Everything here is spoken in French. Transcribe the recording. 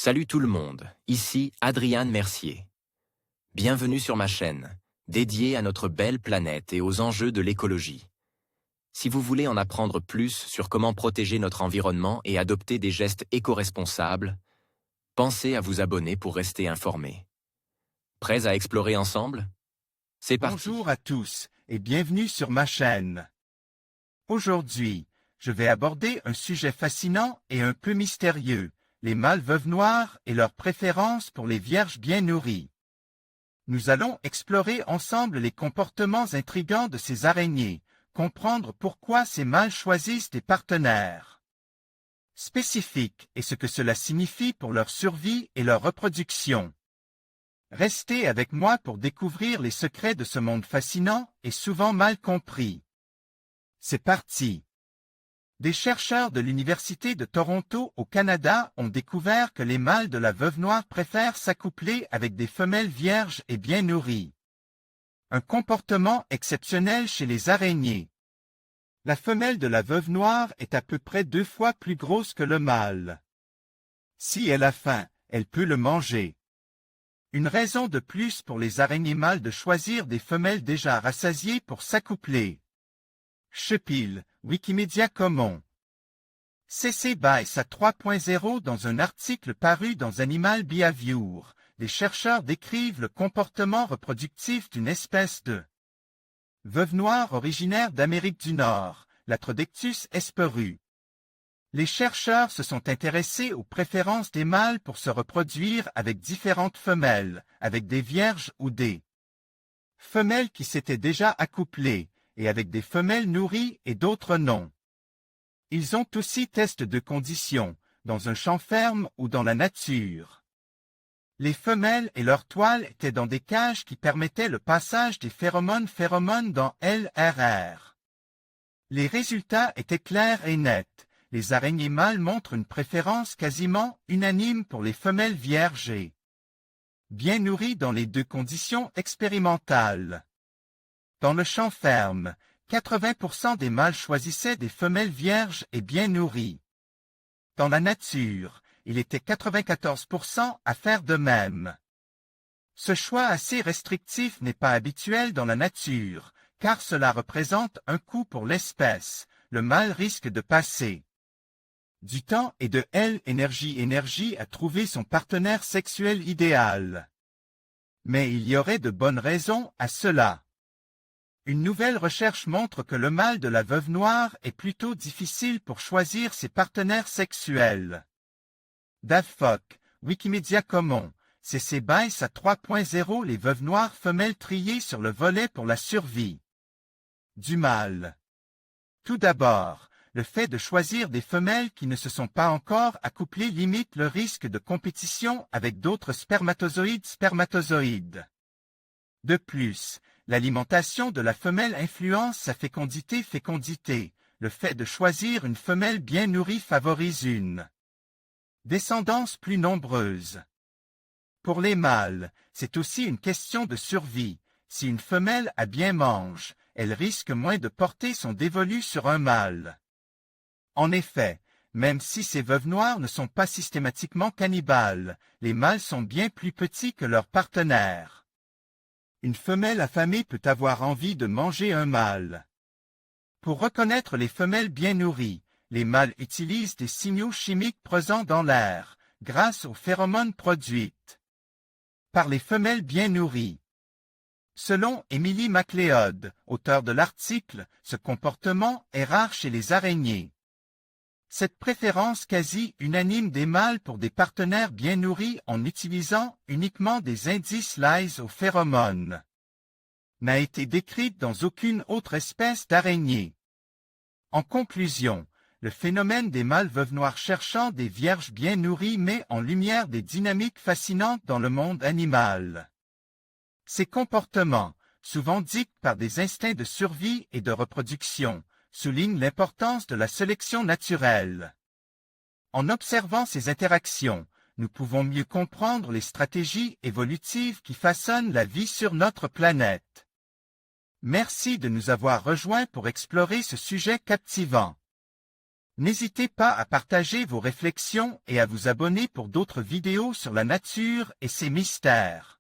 Salut tout le monde, ici Adrian Mercier. Bienvenue sur ma chaîne, dédiée à notre belle planète et aux enjeux de l'écologie. Si vous voulez en apprendre plus sur comment protéger notre environnement et adopter des gestes éco-responsables, pensez à vous abonner pour rester informé. Prêts à explorer ensemble? C'est parti. Bonjour à tous et bienvenue sur ma chaîne. Aujourd'hui, je vais aborder un sujet fascinant et un peu mystérieux, les mâles veuves noires et leur préférence pour les vierges bien nourries. Nous allons explorer ensemble les comportements intrigants de ces araignées, comprendre pourquoi ces mâles choisissent des partenaires spécifiques et ce que cela signifie pour leur survie et leur reproduction. Restez avec moi pour découvrir les secrets de ce monde fascinant et souvent mal compris. C'est parti! Des chercheurs de l'Université de Toronto au Canada ont découvert que les mâles de la veuve noire préfèrent s'accoupler avec des femelles vierges et bien nourries. Un comportement exceptionnel chez les araignées. La femelle de la veuve noire est à peu près 2 fois plus grosse que le mâle. Si elle a faim, elle peut le manger. Une raison de plus pour les araignées mâles de choisir des femelles déjà rassasiées pour s'accoupler. Shepil, Wikimedia Commons. C.C. Bice à 3.0 dans un article paru dans Animal Behavior, les chercheurs décrivent le comportement reproductif d'une espèce de veuve noire originaire d'Amérique du Nord, Latrodectus hesperus. Les chercheurs se sont intéressés aux préférences des mâles pour se reproduire avec différentes femelles, avec des vierges ou des femelles qui s'étaient déjà accouplées, et avec des femelles nourries et d'autres non. Ils ont aussi testé de conditions, dans un champ ferme ou dans la nature. Les femelles et leurs toiles étaient dans des cages qui permettaient le passage des phéromones dans LRR. Les résultats étaient clairs et nets. Les araignées mâles montrent une préférence quasiment unanime pour les femelles vierges et bien nourries dans les deux conditions expérimentales. Dans le champ ferme, 80% des mâles choisissaient des femelles vierges et bien nourries. Dans la nature, il était 94% à faire de même. Ce choix assez restrictif n'est pas habituel dans la nature, car cela représente un coût pour l'espèce. Le mâle risque de passer du temps et de l'énergie à trouver son partenaire sexuel idéal. Mais il y aurait de bonnes raisons à cela. Une nouvelle recherche montre que le mâle de la veuve noire est plutôt difficile pour choisir ses partenaires sexuels. Davfoc, Wikimedia Commons, C.C. Bice à 3.0 les veuves noires femelles triées sur le volet pour la survie du mâle. Tout d'abord, le fait de choisir des femelles qui ne se sont pas encore accouplées limite le risque de compétition avec d'autres spermatozoïdes. De plus, l'alimentation de la femelle influence sa fécondité. Le fait de choisir une femelle bien nourrie favorise une descendance plus nombreuse. Pour les mâles, c'est aussi une question de survie. Si une femelle a bien mange, elle risque moins de porter son dévolu sur un mâle. En effet, même si ces veuves noires ne sont pas systématiquement cannibales, les mâles sont bien plus petits que leurs partenaires. Une femelle affamée peut avoir envie de manger un mâle. Pour reconnaître les femelles bien nourries, les mâles utilisent des signaux chimiques présents dans l'air, grâce aux phéromones produites par les femelles bien nourries. Selon Emily MacLeod, auteur de l'article, ce comportement est rare chez les araignées. Cette préférence quasi unanime des mâles pour des partenaires bien nourris en utilisant uniquement des indices liés aux phéromones n'a été décrite dans aucune autre espèce d'araignée. En conclusion, le phénomène des mâles veuves noires cherchant des vierges bien nourries met en lumière des dynamiques fascinantes dans le monde animal. Ces comportements, souvent dictés par des instincts de survie et de reproduction, soulignent l'importance de la sélection naturelle. En observant ces interactions, nous pouvons mieux comprendre les stratégies évolutives qui façonnent la vie sur notre planète. Merci de nous avoir rejoints pour explorer ce sujet captivant. N'hésitez pas à partager vos réflexions et à vous abonner pour d'autres vidéos sur la nature et ses mystères.